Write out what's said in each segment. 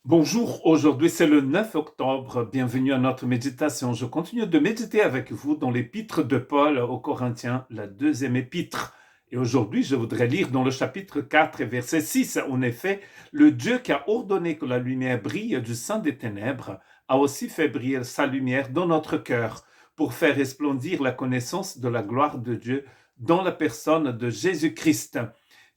Bonjour, aujourd'hui c'est le 9 octobre, bienvenue à notre méditation. Je continue de méditer avec vous dans l'épître de Paul aux Corinthiens, la deuxième épître. Et aujourd'hui je voudrais lire dans le chapitre 4 et verset 6. En effet, le Dieu qui a ordonné que la lumière brille du sein des ténèbres a aussi fait briller sa lumière dans notre cœur pour faire resplendir la connaissance de la gloire de Dieu dans la personne de Jésus-Christ.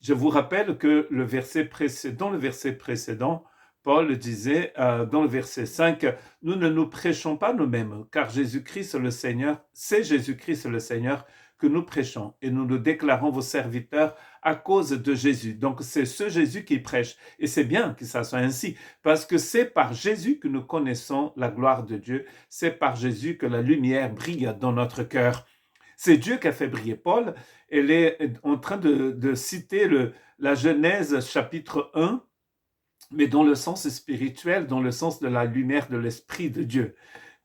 Je vous rappelle que le verset précédent, Paul disait dans le verset 5, « Nous ne nous prêchons pas nous-mêmes, car Jésus-Christ le Seigneur, c'est Jésus-Christ le Seigneur que nous prêchons, et nous nous déclarons vos serviteurs à cause de Jésus. » Donc c'est ce Jésus qui prêche, et c'est bien que ça soit ainsi, parce que c'est par Jésus que nous connaissons la gloire de Dieu, c'est par Jésus que la lumière brille dans notre cœur. C'est Dieu qui a fait briller Paul. Elle est en train de citer la Genèse chapitre 1, mais dans le sens spirituel, dans le sens de la lumière de l'Esprit de Dieu.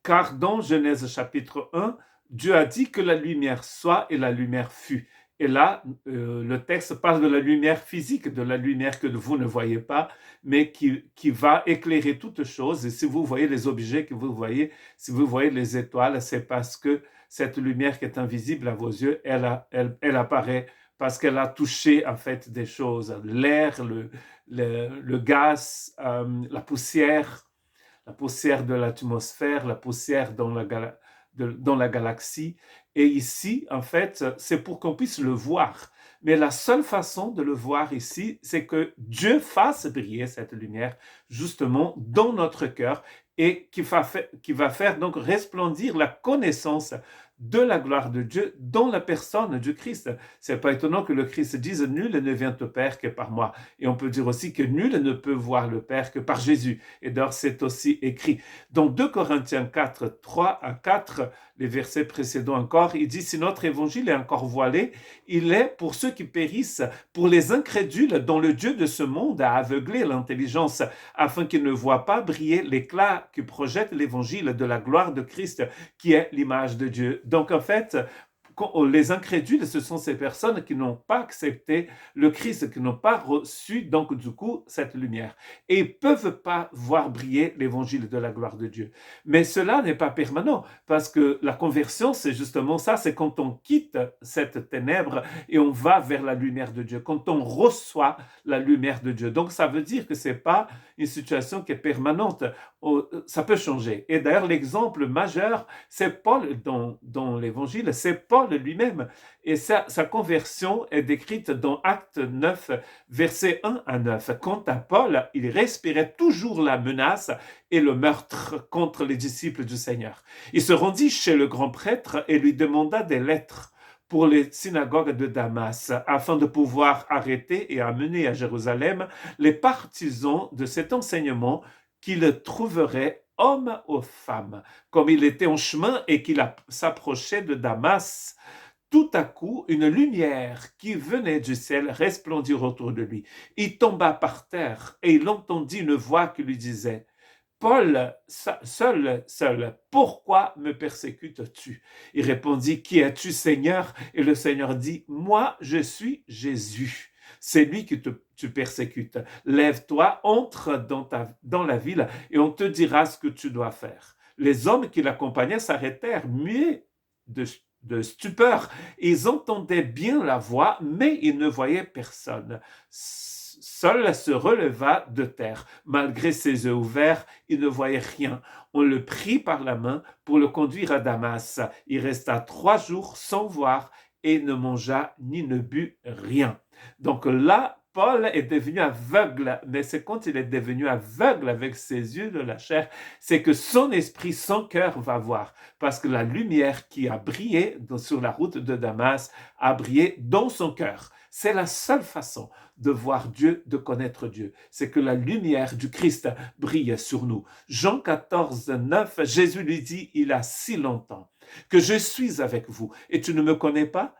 Car dans Genèse chapitre 1, Dieu a dit que la lumière soit et la lumière fut. Et là, le texte parle de la lumière physique, de la lumière que vous ne voyez pas, mais qui va éclairer toutes choses. Et si vous voyez les objets que vous voyez, si vous voyez les étoiles, c'est parce que cette lumière qui est invisible à vos yeux, elle apparaît parce qu'elle a touché en fait des choses, l'air, le gaz, la poussière de l'atmosphère, la poussière dans la galaxie. Et ici, en fait, c'est pour qu'on puisse le voir. Mais la seule façon de le voir ici, c'est que Dieu fasse briller cette lumière justement dans notre cœur et qui va faire donc resplendir la connaissance de la gloire de Dieu dans la personne du Christ. C'est pas étonnant que le Christ dise « Nul ne vient au Père que par moi ». Et on peut dire aussi que nul ne peut voir le Père que par Jésus. Et d'ailleurs, c'est aussi écrit. Dans 2 Corinthiens 4, 3 à 4, les versets précédents encore, il dit « Si notre évangile est encore voilé, il est pour ceux qui périssent, pour les incrédules dont le Dieu de ce monde a aveuglé l'intelligence, afin qu'ils ne voient pas briller l'éclat que projette l'évangile de la gloire de Christ, qui est l'image de Dieu. » Donc en fait, les incrédules, ce sont ces personnes qui n'ont pas accepté le Christ, qui n'ont pas reçu donc du coup cette lumière et ils ne peuvent pas voir briller l'évangile de la gloire de Dieu. Mais cela n'est pas permanent parce que la conversion, c'est justement ça, c'est quand on quitte cette ténèbre et on va vers la lumière de Dieu, quand on reçoit la lumière de Dieu. Donc ça veut dire que ce n'est pas une situation qui est permanente, ça peut changer. Et d'ailleurs, l'exemple majeur, c'est Paul dans l'évangile, c'est Paul lui-même. Et sa conversion est décrite dans Acte 9, versets 1 à 9. Quant à Paul, il respirait toujours la menace et le meurtre contre les disciples du Seigneur. Il se rendit chez le grand prêtre et lui demanda des lettres pour les synagogues de Damas, afin de pouvoir arrêter et amener à Jérusalem les partisans de cet enseignement qu'il trouverait homme ou femme. Comme il était en chemin et qu'il s'approchait de Damas, tout à coup, une lumière qui venait du ciel resplendit autour de lui. Il tomba par terre et il entendit une voix qui lui disait « Paul, seul, pourquoi me persécutes-tu » Il répondit « Qui es-tu, Seigneur ?» Et le Seigneur dit « Moi, je suis Jésus. C'est lui que tu persécutes. Lève-toi, entre dans la ville et on te dira ce que tu dois faire. » Les hommes qui l'accompagnaient s'arrêtèrent, muets de stupeur. Ils entendaient bien la voix, mais ils ne voyaient personne. Saul se releva de terre. Malgré ses yeux ouverts, il ne voyait rien. On le prit par la main pour le conduire à Damas. Il resta 3 jours sans voir et ne mangea ni ne but rien. Donc là, Paul est devenu aveugle, mais c'est quand il est devenu aveugle avec ses yeux de la chair, c'est que son esprit, son cœur va voir, parce que la lumière qui a brillé sur la route de Damas a brillé dans son cœur. C'est la seule façon de voir Dieu, de connaître Dieu. C'est que la lumière du Christ brille sur nous. Jean 14, 9, Jésus lui dit, il a si longtemps que je suis avec vous et tu ne me connais pas,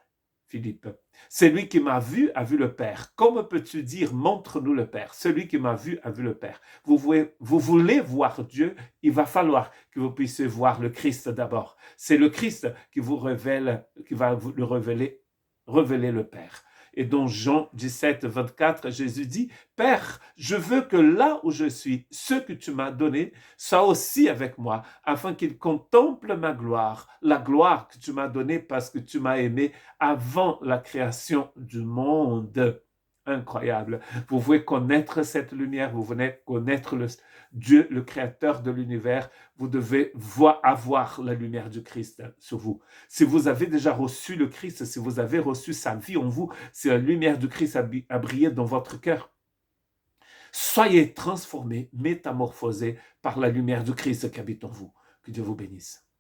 Philippe. Celui qui m'a vu a vu le Père. Comment peux-tu dire, montre-nous le Père? Celui qui m'a vu a vu le Père. Vous voulez voir Dieu, il va falloir que vous puissiez voir le Christ d'abord. C'est le Christ qui vous révèle, qui va vous le révéler le Père. Et dans Jean 17, 24, Jésus dit, Père, je veux que là où je suis, ce que tu m'as donné, soient aussi avec moi, afin qu'ils contemplent ma gloire, la gloire que tu m'as donnée parce que tu m'as aimé avant la création du monde. Incroyable. Vous voulez connaître cette lumière, vous voulez connaître Dieu, le créateur de l'univers, vous devez avoir la lumière du Christ sur vous. Si vous avez déjà reçu le Christ, si vous avez reçu sa vie en vous, si la lumière du Christ a brillé dans votre cœur, soyez transformés, métamorphosés par la lumière du Christ qui habite en vous. Que Dieu vous bénisse.